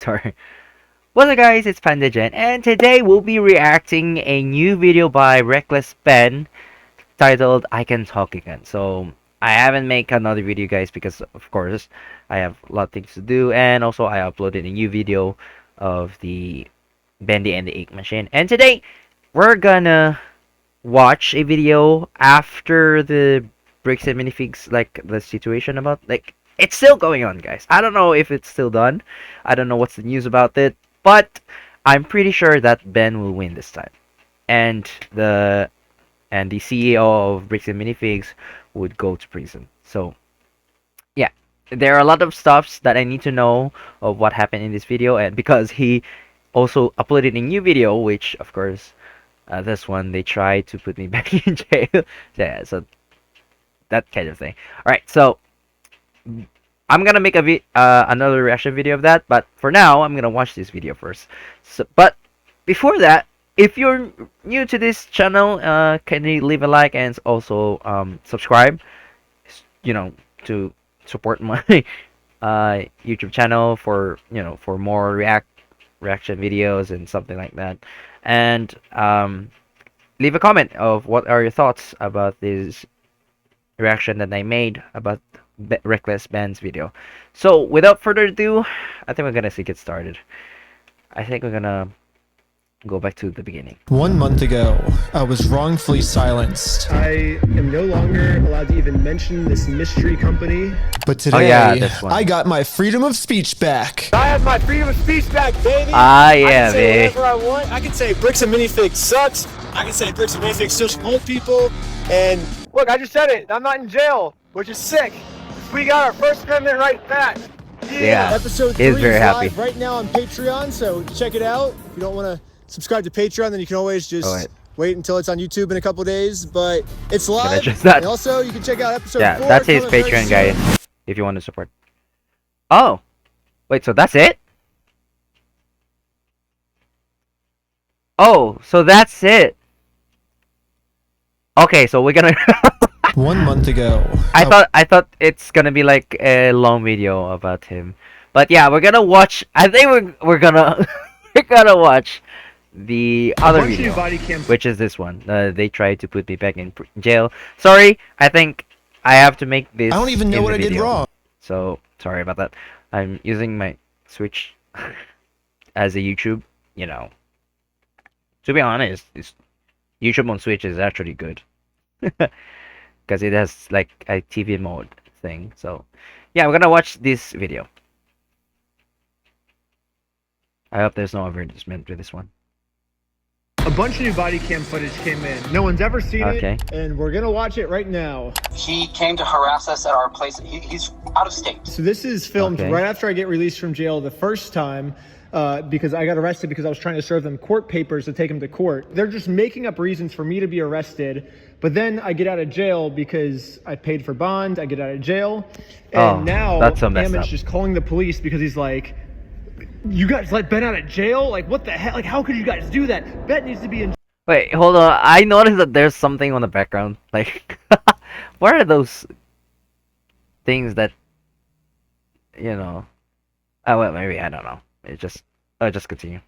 Sorry. What's up guys, it's Panda and today we'll be reacting a new video by Reckless Ben titled I Can Talk Again. So I haven't made another video guys because of course I have a lot of things to do, and also I uploaded a new video of the Bendy and the Ink Machine. And today we're gonna watch a video after the bricks and minifigs, like the situation about, like, it's still going on guys. I don't know if it's still done. I don't know what's the news about it, but I'm pretty sure that Ben will win this time, and the CEO of bricks and minifigs would go to prison. So yeah, there are a lot of stuffs that I need to know of what happened in this video, and because he also uploaded a new video, which of course, this one they tried to put me back in jail. Yeah, so that kind of thing. All right, so I'm gonna make another reaction video of that, but for now I'm gonna watch this video first. So, but before that, if you're new to this channel, can you leave a like and also subscribe? You know, to support my YouTube channel for for more reaction videos and something like that, and leave a comment of what are your thoughts about this reaction that I made about Reckless Band's video. So without further ado, I think we're gonna get started. I think we're gonna go back to the beginning. 1 month ago, I was wrongfully silenced. I am no longer allowed to even mention this mystery company. But today, Oh yeah, this one. I got my freedom of speech back. I have my freedom of speech back, baby. Ah I yeah, can say baby. whatever I want. I can say bricks and minifigs sucks. I can say bricks and minifigs still support people. And look, I just said it. I'm not in jail, which is sick. We got our First Amendment right back. Yeah, Episode 3 he's very is happy. live right now on Patreon, so check it out. If you don't want to subscribe to Patreon, then you can always just wait until it's on YouTube in a couple days. But it's live. That? And also, you can check out episode 4. Yeah, that's his Patreon, guys, if you want to support. Oh, wait, so that's it? Oh, so that's it. Okay, so we're gonna 1 month ago, I thought it's gonna be like a long video about him, but yeah, we're gonna watch. I think we're gonna we're gonna watch the other video, which is this one. They tried to put me back in jail. Sorry, I think I have to make this. I don't even know what I did wrong. So sorry about that. I'm using my Switch as a YouTube. You know, to be honest, YouTube on Switch is actually good. Because it has like a TV mode thing. So yeah, we're gonna watch this video. I hope there's no advertisement with this one. A bunch of new body cam footage came in. No one's ever seen it, and we're gonna watch it right now. He came to harass us at our place. He's out of state. So this is filmed right after I get released from jail the first time, because I got arrested because I was trying to serve them court papers to take them to court. They're just making up reasons for me to be arrested, but then I get out of jail because I paid for bond. I get out of jail, and now Hammond's just calling the police because he's like, "You guys let Ben out of jail? Like, what the hell? Like, how could you guys do that? Ben needs to be in." Wait, hold on. I noticed that there's something on the background. Like, what are those things that, Oh, well, maybe I don't know. It just, just continue.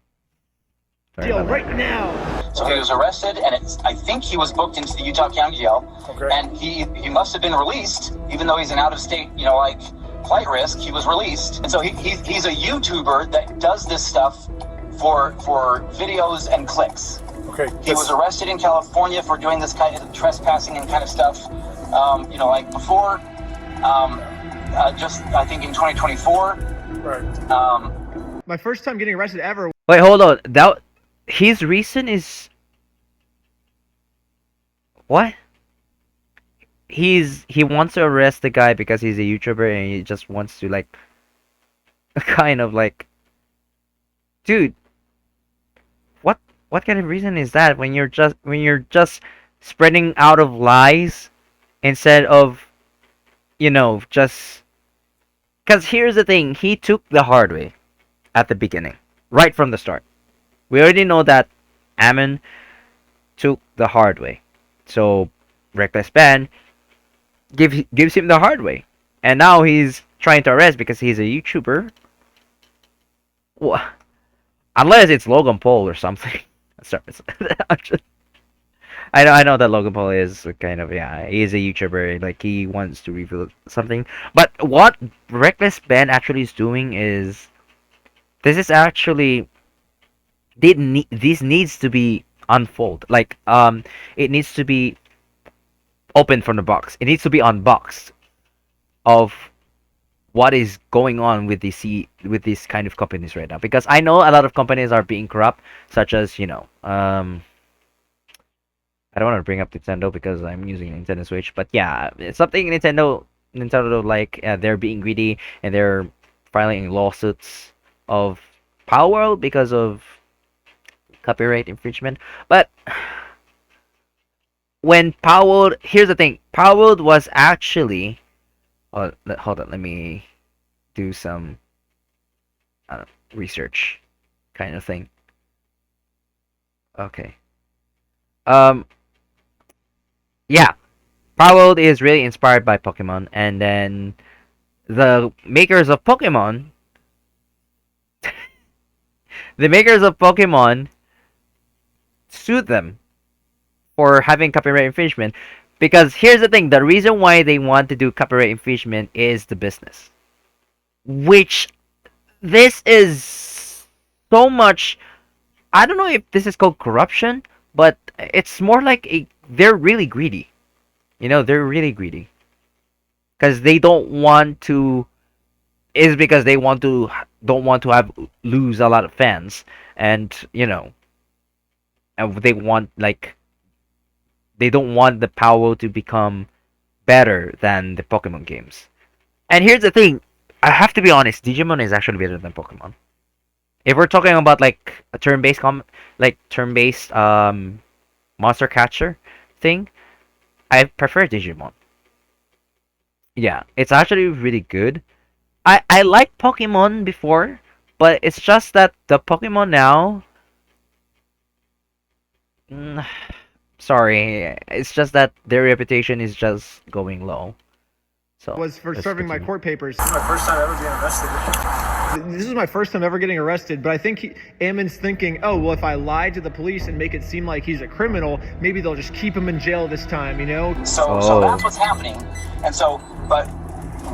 Sorry Jail right now. So he was arrested, and I think he was booked into the Utah County Jail. Okay. And he must have been released, even though he's an out-of-state, like flight risk. He was released, and so he's a YouTuber that does this stuff for videos and clicks. Okay. He was arrested in California for doing this kind of trespassing and kind of stuff. Like before, just I think in 2024. Right. My first time getting arrested ever. Wait, hold on. His reason is what? He wants to arrest the guy because he's a YouTuber and he just wants to, like, kind of like, dude, what kind of reason is that when you're just spreading out of lies instead of, just, because here's the thing, he took the hard way at the beginning, right from the start. We already know that Ammon took the hard way. So Reckless Ben gives him the hard way. And now he's trying to arrest because he's a YouTuber. Well, unless it's Logan Paul or something. Sorry, I'm just- I know that Logan Paul is kind of, yeah, he's a YouTuber, like he wants to reveal something. But what Reckless Ben actually is doing is this is actually this needs to be unfold. Like it needs to be opened from the box. It needs to be unboxed of what is going on with with these kind of companies right now, because I know a lot of companies are being corrupt, such as I don't want to bring up Nintendo because I'm using a Nintendo Switch, but yeah, it's something Nintendo like they're being greedy and they're filing lawsuits of Power World because of copyright infringement. But when Power World, here's the thing, Power World was actually, hold on, let me do some research kind of thing. Okay. Um. Yeah, Power World is really inspired by Pokemon, and then the makers of Pokemon, the makers of Pokemon sued them for having copyright infringement. Because here's the thing, the reason why they want to do copyright infringement is the business. Which this is so much, I don't know if this is called corruption, but it's more like they're really greedy. They're really greedy. Because they don't want to, is because they don't want to have lose a lot of fans, and and they want, like, they don't want the Power to become better than the Pokemon games. And here's the thing, I have to be honest, Digimon is actually better than Pokemon. If we're talking about like a turn-based monster catcher thing, I prefer Digimon. Yeah, it's actually really good. I liked Pokemon before, but it's just that the Pokemon now, mm, sorry, it's just that their reputation is just going low. So Was for let's serving my continue. court papers. This is my first time ever being arrested. This is my first time ever getting arrested, but I think Ammon's thinking, oh, well, if I lie to the police and make it seem like he's a criminal, maybe they'll just keep him in jail this time, you know? So that's what's happening. And so, but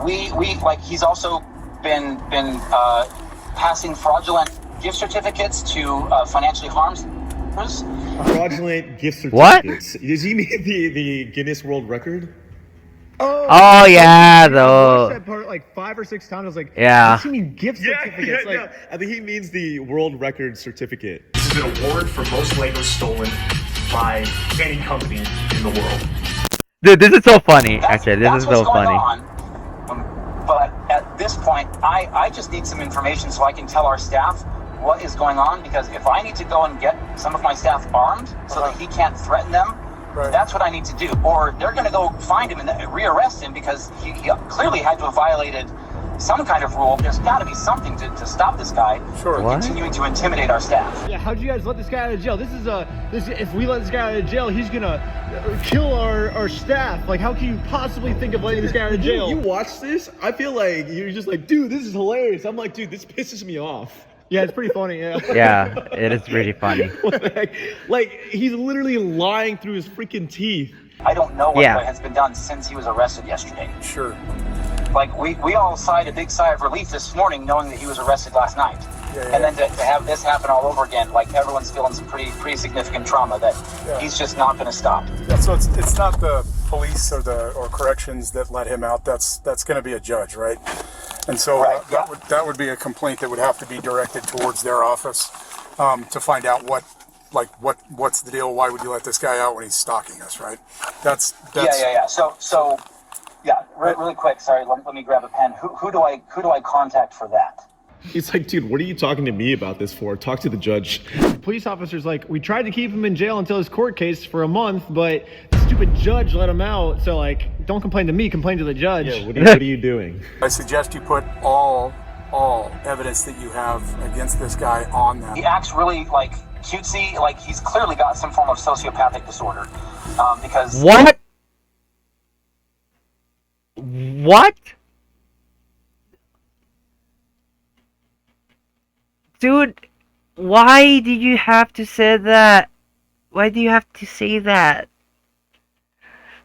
we like, he's also been passing fraudulent gift certificates to financially harmed. Fraudulent gift What? certificates. Does he mean the Guinness World Record? Oh yeah, I watched though. that part like 5 or 6 times. I was like, Yeah. what does he mean gift certificates? Like, I think he means the world record certificate. This is an award for most Legos stolen by any company in the world. Dude, this is so funny. That's, Actually, this that's is what's so going funny. on. But at this point, I just need some information so I can tell our staff what is going on, because if I need to go and get some of my staff armed so that he can't threaten them, that's what I need to do. Or they're going to go find him and rearrest him because he clearly had to have violated some kind of rule. There's got to be something to stop this guy from What? continuing to intimidate our staff. yeah, how'd you guys let this guy out of jail? If we let this guy out of jail, he's gonna kill our staff. Like, how can you possibly think of letting this guy out of jail? You watch this, I feel like you're just like, dude, this is hilarious. I'm like, dude, this pisses me off. Yeah, it's pretty funny, yeah. Yeah, it is really funny. What the heck? Like, he's literally lying through his freaking teeth. I don't know what Yeah. has been done since he was arrested yesterday. Sure. Like, we all sighed a big sigh of relief this morning knowing that he was arrested last night. And then to have this happen all over again, like, everyone's feeling some pretty significant trauma that he's just not going to stop. Yeah, so it's not the police or corrections that let him out. That's going to be a judge, right? And so that would be a complaint that would have to be directed towards their office to find out what's the deal. Why would you let this guy out when he's stalking us, right? That's Yeah. So really quick. Sorry, let me grab a pen. Who do I contact for that? He's like, dude, what are you talking to me about this for? Talk to the judge. The police officer's like, we tried to keep him in jail until his court case for a month, but the stupid judge let him out. So, like, don't complain to me, complain to the judge. Yeah, what are you doing? I suggest you put all evidence that you have against this guy on that. He acts really like cutesy. Like, he's clearly got some form of sociopathic disorder. Because What? What? Dude, why do you have to say that? Why do you have to say that?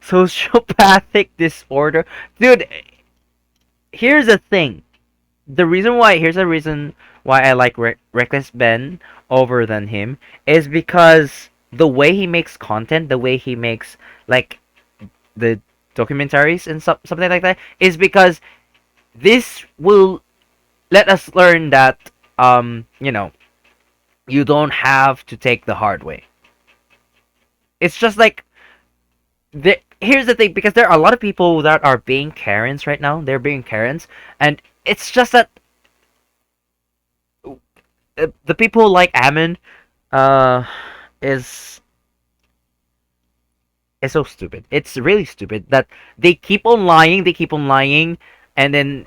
Sociopathic disorder? Dude, here's the thing. Here's the reason why I like Reckless Ben over than him is because the way he makes content, the way he makes like the documentaries and something like that is because this will let us learn that you know, you don't have to take the hard way. It's just like here's the thing, because there are a lot of people that are being Karens right now. They're being Karens, and it's just that the people like Ammon is so stupid. It's really stupid that they keep on lying, and then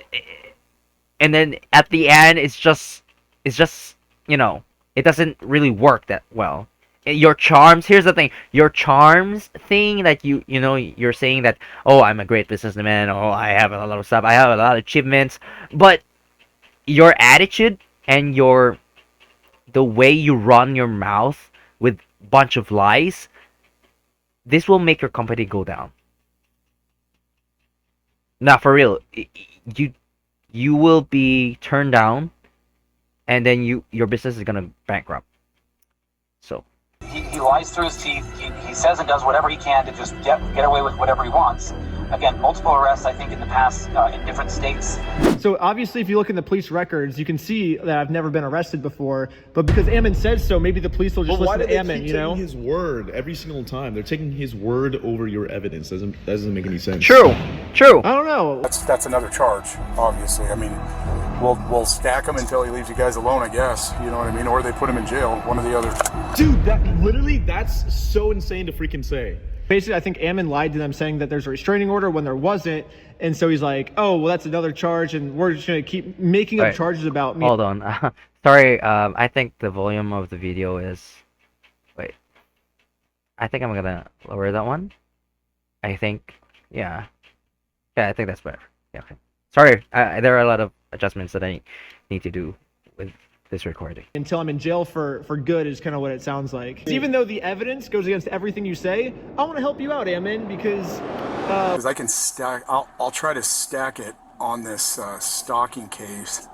at the end it's just you know, it doesn't really work that well. Your charms, here's the thing, your charms thing that you know, you're saying that, oh, I'm a great businessman, oh, I have a lot of stuff, I have a lot of achievements, but your attitude and the way you run your mouth with bunch of lies, this will make your company go down. Now, for real, you will be turned down, and then your business is gonna bankrupt. So he lies through his teeth. He says and does whatever he can to just get away with whatever he wants. Again, multiple arrests, I think, in the past in different states. So obviously, if you look in the police records, you can see that I've never been arrested before. But because Ammon says so, maybe the police will just listen to Ammon. You know, his word every single time. They're taking his word over your evidence. Doesn't make any sense. true. I don't know. That's another charge, obviously. I mean, we'll stack him until he leaves you guys alone, I guess. You know what I mean? Or they put him in jail, one or the other. Dude, that's so insane to freaking say. Basically, I think Ammon lied to them saying that there's a restraining order when there wasn't. And so he's like, oh, well, that's another charge, and we're just going to keep making up charges about me. Hold on. Sorry, I think the volume of the video is... Wait. I think I'm going to lower that one. I think... Yeah. Yeah, I think that's better. Yeah, okay. Sorry, there are a lot of adjustments that I need to do with this recording. Until I'm in jail for good is kind of what it sounds like. Even though the evidence goes against everything you say, I want to help you out, Ammon, because I can stack. I'll try to stack it on this stalking case.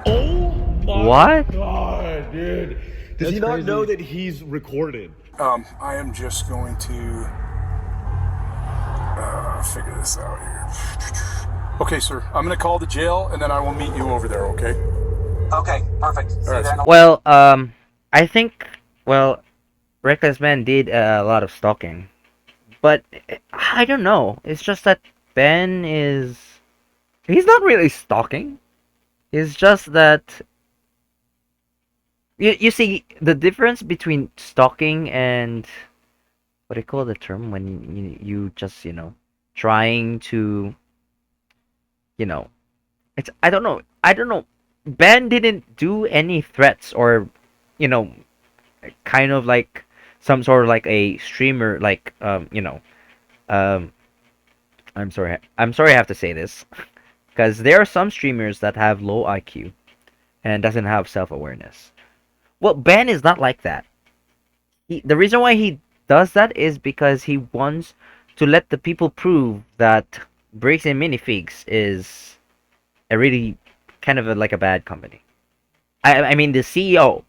Oh my What? God, dude! Does That's he not crazy. know that he's recorded? I am just going to figure this out here. Okay, sir. I'm going to call the jail, and then I will meet you over there. Okay. Okay, perfect. See you right. then. Well, I think, Reckless Ben did a lot of stalking. But, I don't know. It's just that Ben is... He's not really stalking. It's just that... You see, the difference between stalking and... What do you call the term? When you just, you know, trying to... You know... It's... I don't know. Ben didn't do any threats or, you know, kind of like some sort of like a streamer, like, you know, I'm sorry I have to say this, because there are some streamers that have low IQ and doesn't have self-awareness. Well, Ben is not like that. The reason why he does that is because he wants to let the people prove that Bricks and Minifigs is a really kind of like a bad company. I mean, the CEO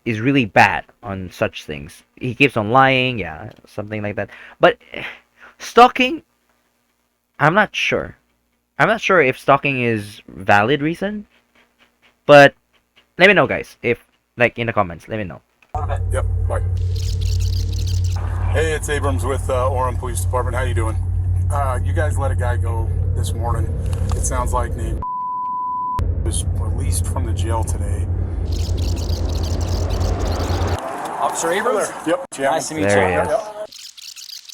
is really bad on such things. He keeps on lying, yeah, something like that. But stalking, I'm not sure. I'm not sure if stalking is valid reason. But let me know, guys, if like in the comments. Let me know. Yep. Bye. Hey, it's Abrams with Orem Police Department. How you doing? You guys let a guy go this morning. It sounds like named was released from the jail today. Officer Abrams? Yep. Nice to meet There you. he is.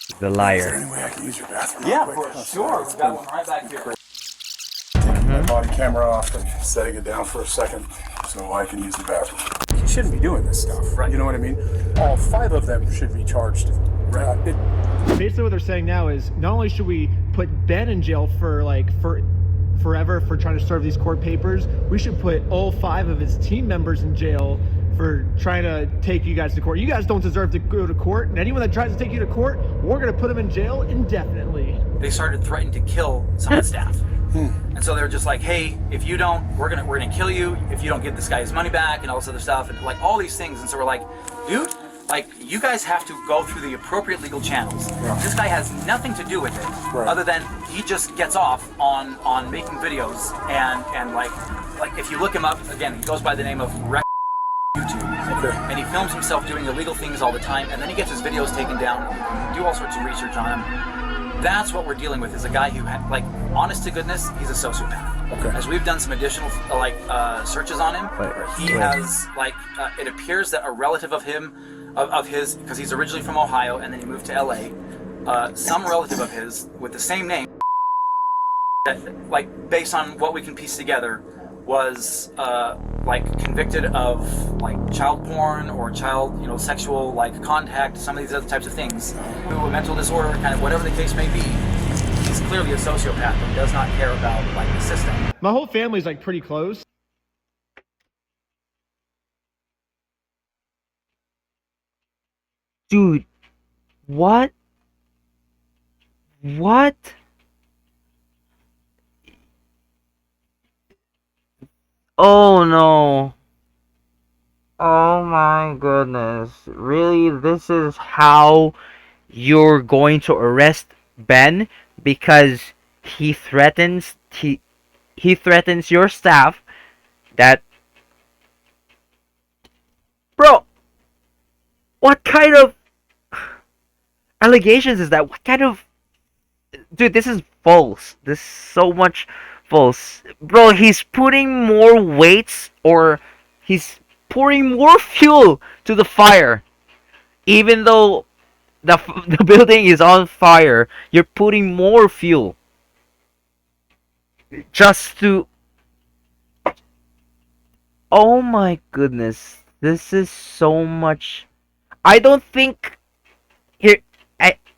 The Is there liar. any way I can use your bathroom? Yeah, real quick? for sure. We've got one right back here. Taking my body camera off and setting it down for a second so I can use the bathroom. He shouldn't be doing this stuff. Right. You know what I mean? All 5 of them should be charged. basically what they're saying now is not only should we put Ben in jail for forever for trying to serve these court papers. We should put all 5 of his team members in jail for trying to take you guys to court. You guys don't deserve to go to court, and anyone that tries to take you to court, we're going to put them in jail indefinitely. They started threatening to kill some of the staff. And so they were just like, hey, if you don't, we're gonna kill you if you don't give this guy his money back and all this other stuff and like all these things. And so we're like, dude, like you guys have to go through the appropriate legal channels. This guy has nothing to do with it other than he just gets off on making videos and like if you look him up again, he goes by the name of YouTube, and he films himself doing illegal things all the time, and then he gets his videos taken down, do all sorts of research on him. That's what we're dealing with, is a guy who, like, honest to goodness, he's a sociopath. As we've done some additional, searches on him, he has, it appears that a relative of him, of his, because he's originally from Ohio, and then he moved to LA, some relative of his, with the same name, that, like, based on what we can piece together, was, convicted of, child porn or child, sexual, contact, some of these other types of things. A mental disorder, kind of whatever the case may be, he's clearly a sociopath and does not care about, the system. My whole family's, pretty close. Dude, what? What? Oh no. Oh my goodness. Really? This is how you're going to arrest Ben? Because he threatens your staff that... Bro, what kind of allegations is that? What kind of... Dude, this is false. This is so much false. Bro, he's putting more weights, or he's pouring more fuel to the fire. Even though the building is on fire, you're putting more fuel just to... Oh my goodness. This is so much... I don't think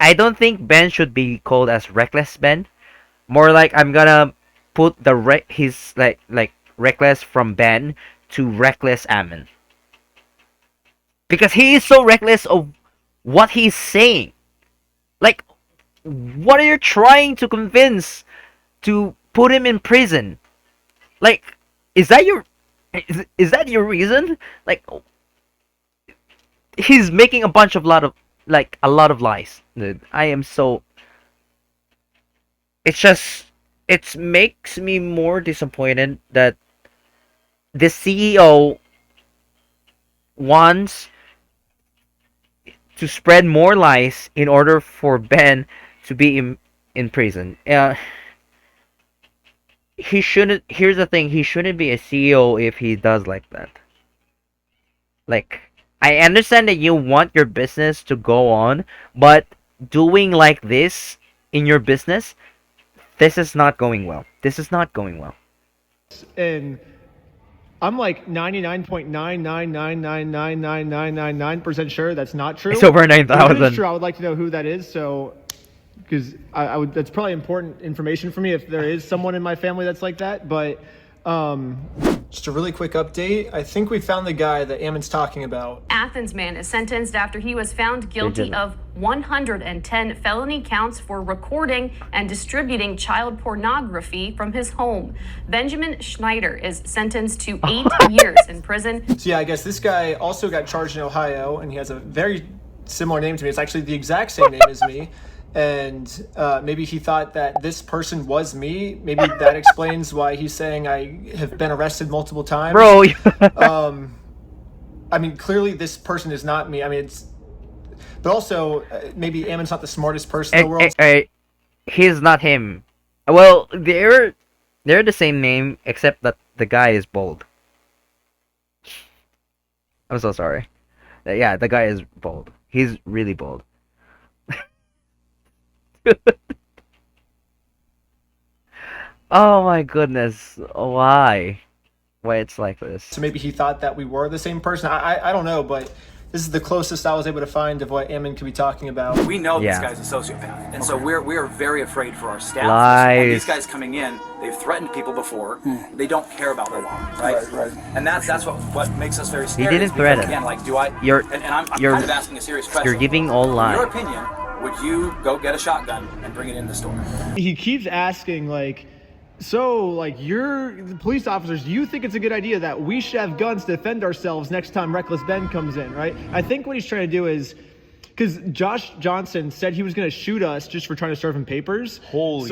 I don't think Ben should be called as Reckless Ben. More like I'm gonna put the his like Reckless from Ben to Reckless Ammon. Because he is so reckless of what he's saying. Like, what are you trying to convince to put him in prison? Like, is that your reason? Like, he's making a lot of lies. Dude, I am so... it makes me more disappointed that the CEO wants to spread more lies in order for Ben to be in prison. He shouldn't... Here's the thing, he shouldn't be a CEO if he does like that. Like, I understand that you want your business to go on, but doing like this in your business, this is not going well. This is not going well. And I'm like 99.999999999% sure that's not true. It's over If it 9,000. is true, I would like to know who that is. So, because I would, that's probably important information for me if there is someone in my family that's like that. But Just a really quick update. I think we found the guy that Ammon's talking about. Athens man is sentenced after he was found guilty of 110 felony counts for recording and distributing child pornography from his home. Benjamin Schneider is sentenced to 8 years in prison. So yeah, I guess this guy also got charged in Ohio, and he has a very similar name to me. It's actually the exact same name as me. And maybe he thought that this person was me. Maybe that explains why he's saying I have been arrested multiple times. Bro. I mean, clearly this person is not me. I mean, it's... But also, maybe Ammon's not the smartest person in the world. He's not him. Well, they're the same name, except that the guy is bald. I'm so sorry. Yeah, the guy is bald. He's really bald. Oh my goodness. Why? Why it's like this? So maybe he thought that we were the same person. I don't know, but this is the closest I was able to find of what Ammon could be talking about. We know Yeah. this guy's a sociopath, and so we're very afraid for our staff. Lies. And these guys coming in, they've threatened people before. They don't care about the law, right? Right. And that's what makes us very scared. didn't is because, threaten. Again, like, do I? You're- and I'm you're- kind of asking a serious question. You're giving all In lies. your opinion, would you go get a shotgun and bring it in the store? He keeps asking, like, so, like, you're the police officers, do you think it's a good idea that we should have guns to defend ourselves next time Reckless Ben comes in, right? I think what he's trying to do is, because Josh Johnson said he was going to shoot us just for trying to serve him papers. Holy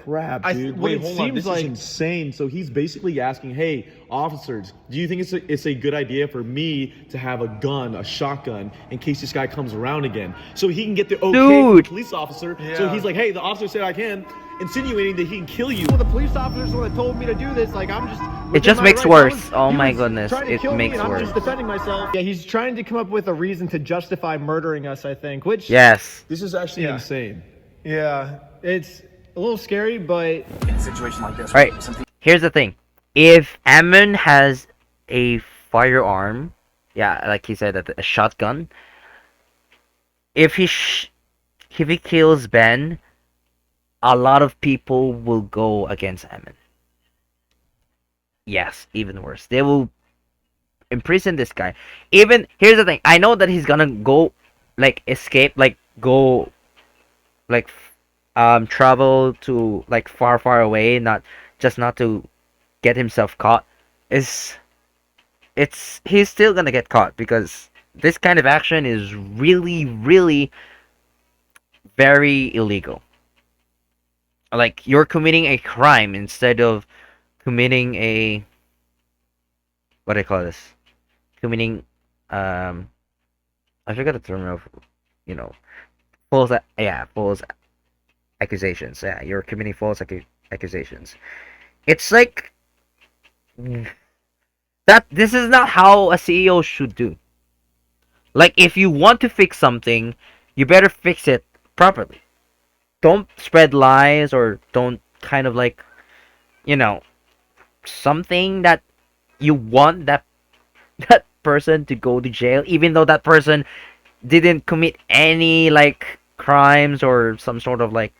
crap, dude. What Wait, it hold on. seems This like, is insane. So he's basically asking, hey, officers, do you think it's a good idea for me to have a gun, a shotgun, in case this guy comes around again? So he can get the okay from the Dude. police officer. So he's like, hey, the officer said I can, insinuating that he can kill you. well, the police officers the one that told me to do this. Like, I'm just. It just within my makes rights. worse. Oh He my was goodness, trying to it kill me, makes and I'm worse. just defending myself. Yeah, he's trying to come up with a reason to justify murdering us, I think, which. Yes. This is actually insane. Yeah, it's a little scary, but In a situation like this, Alright, some people here's the thing. If Ammon has a firearm, yeah, like he said, a shotgun, if he kills Ben, a lot of people will go against Ammon. Yes, even worse. They will imprison this guy. Even, here's the thing. I know that he's gonna go, like, escape, like, go, like, travel to, like, far away, not to get himself caught. He's still gonna get caught because this kind of action is really very illegal. Like, you're committing a crime instead of committing a, what do I call this? Committing, I forgot the term of, false accusations. Yeah, you're committing false accusations. It's like that. This is not how a CEO should do. Like, if you want to fix something, you better fix it properly. Don't spread lies, or don't kind of, like, something that you want that person to go to jail, even though that person didn't commit any, like, crimes or some sort of, like,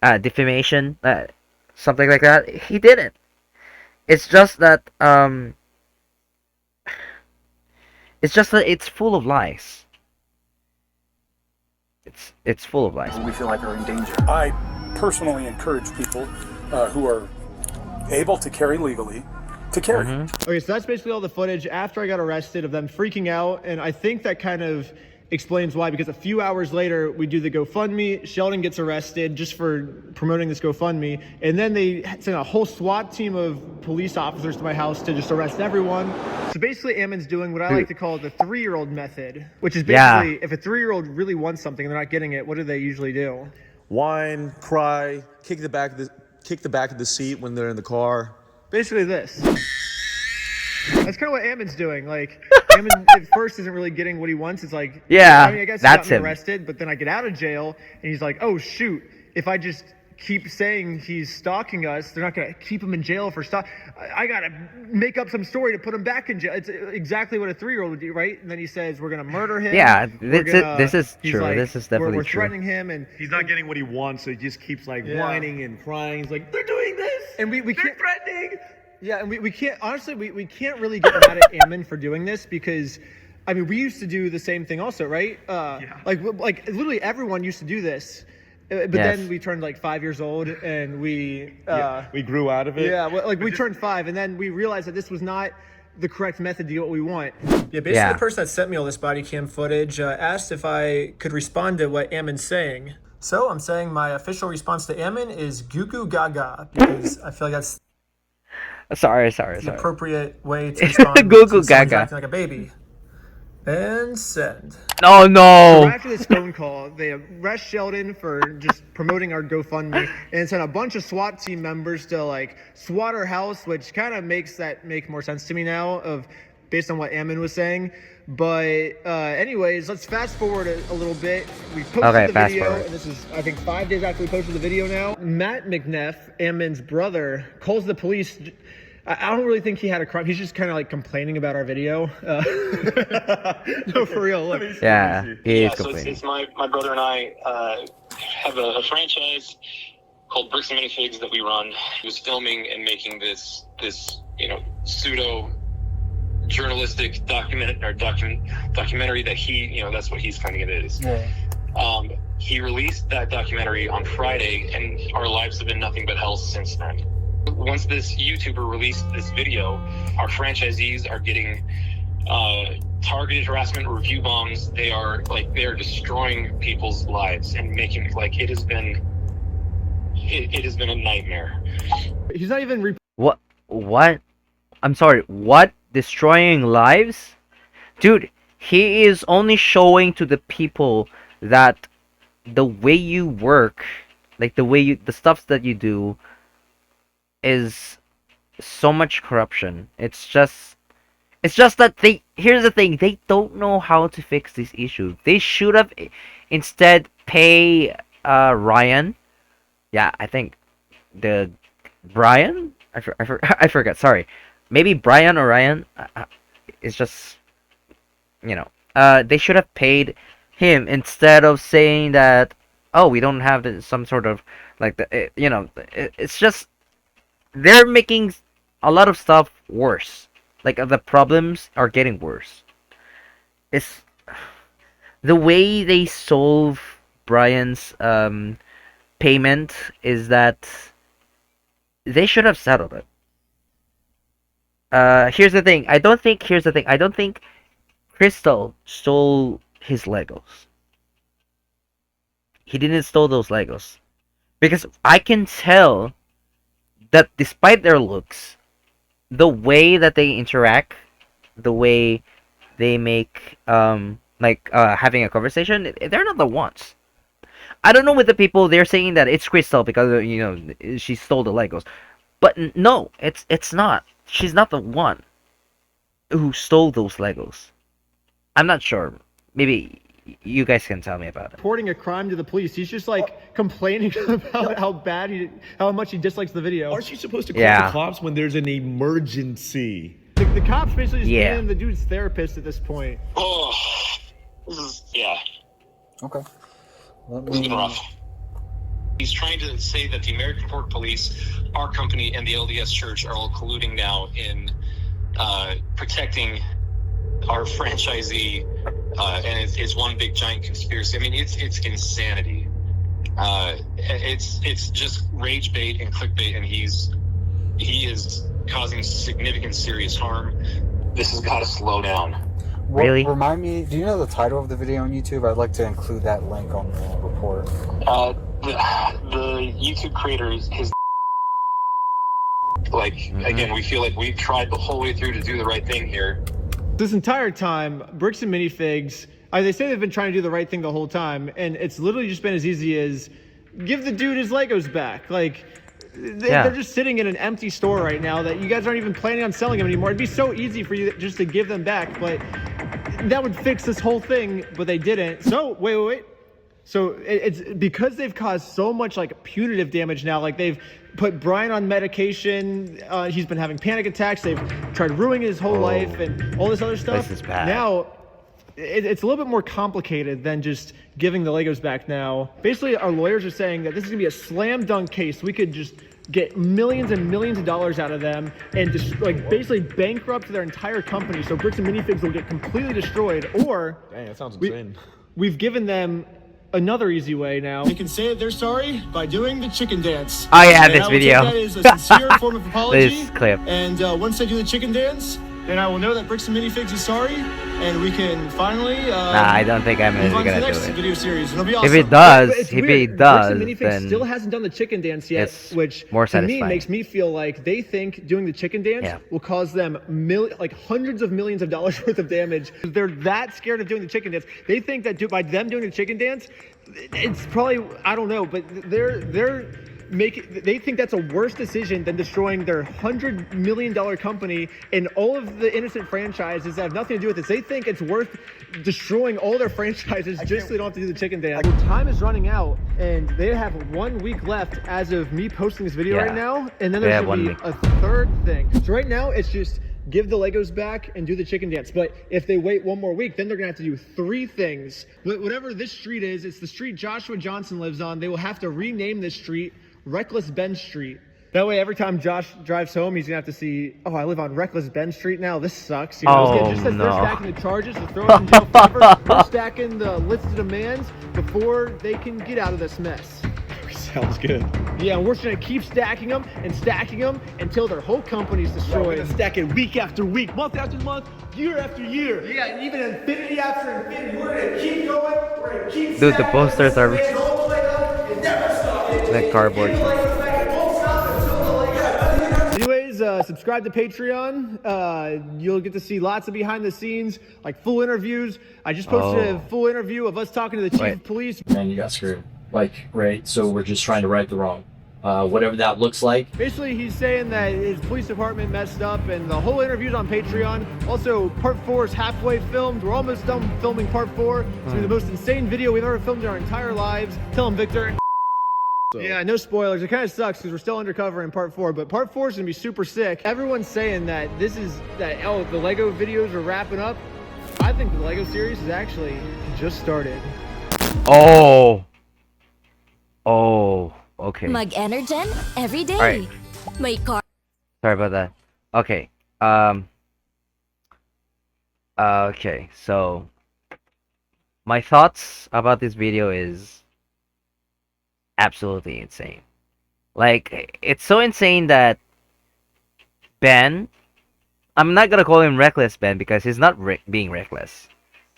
defamation, something like that. He didn't. It's just that it's full of lies. It's full of lies. we feel like are in danger. I personally encourage people who are able to carry legally to carry. okay, so that's basically all the footage after I got arrested of them freaking out, and I think that kind of explains why, because a few hours later we do the GoFundMe. Sheldon gets arrested just for promoting this GoFundMe, and then they send a whole SWAT team of police officers to my house to just arrest everyone. So basically Ammon's doing what I like to call the 3-year-old method, which is basically if a 3-year-old really wants something and they're not getting it, what do they usually do? Whine, cry, kick the back of the seat when they're in the car. Basically this. That's kind of what Ammon's doing. Like, Ammon at first isn't really getting what he wants. It's like, Yeah, I mean, I guess that's he got me him. arrested, but then I get out of jail, and he's like, oh shoot, if I just keep saying he's stalking us, they're not gonna keep him in jail for I gotta make up some story to put him back in jail. It's exactly what a 3-year-old would do, right? And then he says we're gonna murder him. Yeah, We're this is he's true. like, This is definitely we're true. threatening him, and He's not getting what he wants, so he just keeps like Yeah. whining and crying. He's like, they're doing this, and we they're can't. threatening. Yeah, and we can't, honestly, we can't really get mad at Ammon for doing this, because, I mean, we used to do the same thing also, right? Like literally everyone used to do this. But then we turned like 5 years old, and we grew out of it. Yeah, well, like we turned 5, and then we realized that this was not the correct method to get what we want. Yeah, basically the person that sent me all this body cam footage asked if I could respond to what Ammon's saying. So I'm saying my official response to Ammon is goo goo gaga, because I feel like that's Sorry. the appropriate way to respond Goo to goo someone gaga. acting like a baby. And send. No. So after this phone call, they arrest Sheldon for just promoting our GoFundMe, and sent a bunch of SWAT team members to like SWAT our house, which kind of makes more sense to me now, based on what Ammon was saying. But anyways, let's fast forward a little bit. We posted the fast video, forward. and this is, I think, 5 days after we posted the video now. Matt McNeff, Ammon's brother, calls the police I don't really think he had a crime. He's just kind of like complaining about our video. No, for real. Look. Yeah, he is So complaining. it's my brother and I have a franchise called Bricks and Mini Figs that we run. He was filming and making this pseudo journalistic documentary that he that's what he's claiming it is. Yeah. He released that documentary on Friday, and our lives have been nothing but hell since then. Once this YouTuber released this video, our franchisees are getting targeted harassment, review bombs. They are destroying people's lives and making it has been a nightmare. He's not even. What? I'm sorry. What? Destroying lives? Dude, he is only showing to the people that the way you work, like the stuff that you do, is so much corruption. It's just that here's the thing, they don't know how to fix this issue. They should have instead pay Ryan. Yeah, I think the Brian. I forgot. Sorry, maybe Brian or Ryan. It's just they should have paid him instead of saying that, oh, we don't have some sort of it's just they're making a lot of stuff worse. Like the problems are getting worse. It's the way they solve Brian's payment is that they should have settled it. Here's the thing. I don't think Crystal stole his Legos. He didn't steal those Legos. Because I can tell that despite their looks, the way that they interact, the way they make having a conversation, they're not the ones. I don't know with the people, they're saying that it's Crystal because she stole the Legos. But no, it's not. She's not the one who stole those Legos. I'm not sure. Maybe you guys can tell me about it. Reporting a crime to the police. He's just complaining about how much he dislikes the video. Aren't you supposed to call the cops when there's an emergency? The cops basically just being the dude's therapist at this point. Oh, yeah. Okay. It's been rough. He's trying to say that the American Port Police, our company, and the LDS Church are all colluding now in protecting our franchisee, and it's one big giant conspiracy. I mean, it's insanity. It's just rage bait and clickbait, and he is causing significant serious harm. This has got to slow down. Really? Remind me, do you know the title of the video on YouTube? I'd like to include that link on the report. The YouTube creator is his. Again, we feel like we've tried the whole way through to do the right thing here. This entire time, Bricks and Minifigs, they say they've been trying to do the right thing the whole time, and it's literally just been as easy as give the dude his Legos back. They're just sitting in an empty store right now that you guys aren't even planning on selling them anymore. It'd be so easy for you just to give them back, but that would fix this whole thing, but they didn't. So, wait. So it's because they've caused so much punitive damage now. They've put Brian on medication. He's been having panic attacks. They've tried ruining his whole life and all this other stuff. This is bad. Now it's a little bit more complicated than just giving the Legos back now. Basically, our lawyers are saying that this is gonna be a slam dunk case. We could just get millions and millions of dollars out of them and just basically bankrupt their entire company. So Bricks and Minifigs will get completely destroyed. Or dang, that sounds insane. We've given them another easy way now. They can say that they're sorry by doing the chicken dance. Oh yeah, and this video. That is a sincere form of apology. This clip. And once they do the chicken dance, then I will know that Bricks and Minifigs is sorry, and we can finally. Nah, I don't think I'm move on to the gonna next do it. video series. It'll be awesome. If it does, Bricks and Minifigs then still hasn't done the chicken dance yet, which more to me satisfying. makes me feel like they think doing the chicken dance will cause them hundreds of millions of dollars worth of damage. They're that scared of doing the chicken dance. They think that by them doing the chicken dance, it's probably, I don't know, but they're they think that's a worse decision than destroying their $100 million company and all of the innocent franchises that have nothing to do with this. They think it's worth destroying all their franchises just so they don't have to do the chicken dance. Well, time is running out, and they have 1 week left as of me posting this video right now, and then there's going to be a third thing. So right now, it's just give the Legos back and do the chicken dance. But if they wait 1 more week, then they're gonna have to do 3 things. Whatever this street is, it's the street Joshua Johnson lives on. They will have to rename this street Reckless Ben Street. That way, every time Josh drives home, he's gonna have to see, oh, I live on Reckless Ben Street now. This sucks. You know, just as they're stacking the charges to throw us in jail forever, we're stacking the list of demands before they can get out of this mess. Sounds good. Yeah, and we're just gonna keep stacking them until their whole company's destroyed. We're gonna stack it week after week, month after month, year after year. Yeah, and even infinity after infinity. We're gonna keep going. We're gonna keep. Dude, the posters are like cardboard. Anyways, subscribe to Patreon. You'll get to see lots of behind the scenes, like full interviews. I just posted a full interview of us talking to the chief of police. Man, you got screwed. Like, right? So we're just trying to right the wrong. Whatever that looks like. Basically, he's saying that his police department messed up, and the whole interview's on Patreon. Also, part 4 is halfway filmed. We're almost done filming part 4. It's gonna be the most insane video we've ever filmed in our entire lives. Tell him, Victor. So. Yeah, no spoilers. It kind of sucks because we're still undercover in part 4, but part 4 is gonna be super sick. Everyone's saying that the Lego videos are wrapping up. I think the Lego series is actually just started. Oh, okay. Mag-Energen every day. All right. My car. Sorry about that. Okay. Okay. So, my thoughts about this video is absolutely insane. Like, it's so insane that Ben, I'm not gonna call him Reckless Ben because he's not being reckless.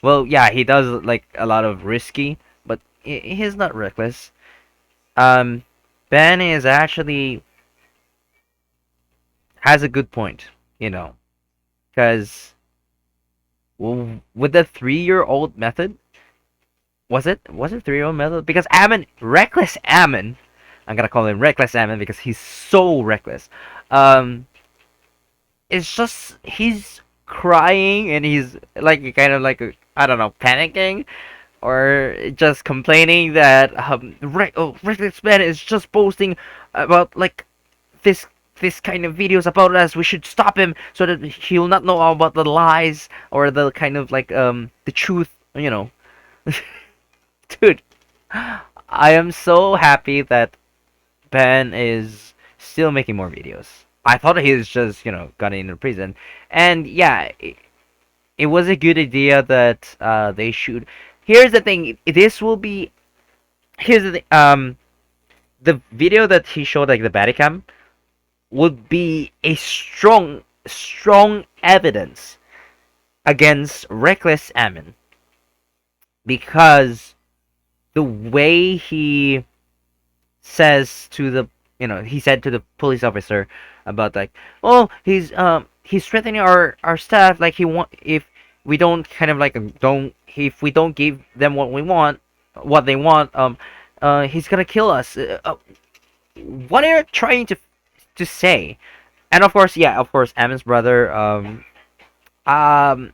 Well, yeah, he does like a lot of risky, but he's not reckless. Ben is actually has a good point, you know, because with the 3-year-old method, was it 3-year-old method? Because Reckless Ammon, I'm gonna call him Reckless Ammon because he's so reckless. It's just he's crying and he's like kind of like I don't know, panicking. Or just complaining that Reckless Ben is just posting about like this kind of videos about us. We should stop him so that he'll not know about the lies or the kind of like the truth, you know. Dude, I am so happy that Ben is still making more videos. I thought he was just, you know, got into prison. And yeah, it was a good idea that they should. Here's the thing. Here's the thing. The video that he showed, like the Baticam, would be a strong evidence against Reckless Ammon, because the way he says to the, you know, he said to the police officer about like, oh, he's threatening our staff, like if we don't kind of like if we don't give them what they want, he's gonna kill us. What are you trying to say? And of course, Ammon's brother. I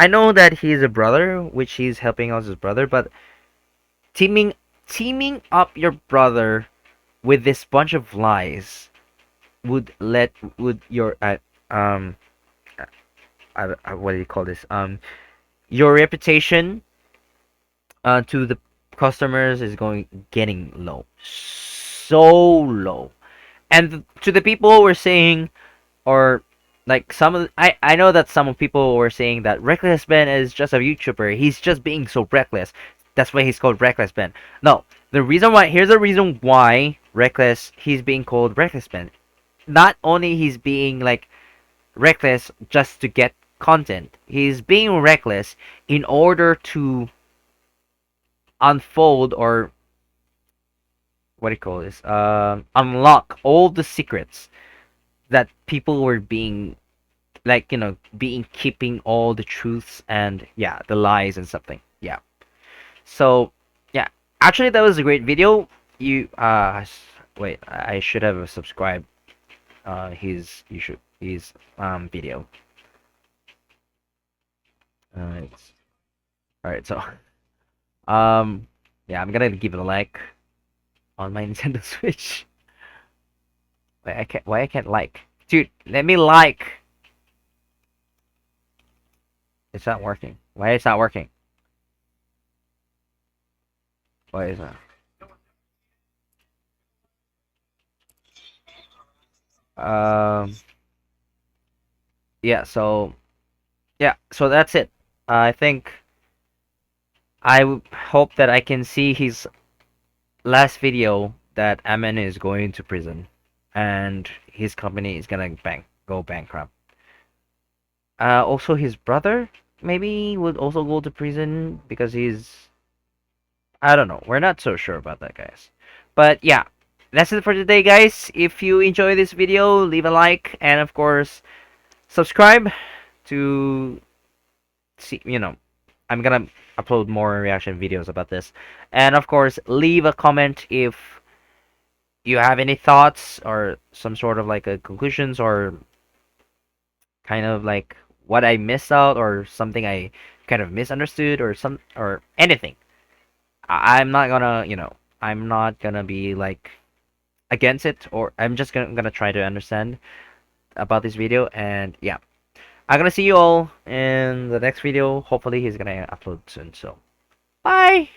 know that he's a brother, which he's helping out his brother, but teaming up your brother with this bunch of lies would your what do you call this? Your reputation to the customers is getting low, so low, and to the people who were saying, or like I know that some people were saying that Reckless Ben is just a YouTuber. He's just being so reckless. That's why he's called Reckless Ben. No, here's the reason why he's being called Reckless Ben. Not only he's being like reckless just to get content. He's being reckless in order to unfold, or what do you call this? Unlock all the secrets that people were being, like, you know, keeping all the truths and the lies and something. Yeah. So yeah, Actually, that was a great video. Wait, I should have subscribed his video. It's all right. So yeah, I'm gonna give it a like on my Nintendo Switch. Wait, why I can't like? Dude, let me like. It's not working. Why it's not working? Why is that? Um. Yeah. So yeah. So that's it. I think hope that I can see his last video that Amen is going to prison, and his company is gonna go bankrupt. Also, his brother maybe would also go to prison because he's. I don't know. We're not so sure about that, guys. But yeah, that's it for today, guys. If you enjoy this video, leave a like, and of course, subscribe to see. I'm gonna upload more reaction videos about this, and of course, leave a comment if you have any thoughts or some sort of like a conclusions or kind of like what I missed out or something I kind of misunderstood or anything. I'm not gonna, I'm not gonna be like against it, or I'm just gonna try to understand about this video. And yeah, I'm gonna see you all in the next video. Hopefully he's gonna upload soon. So bye.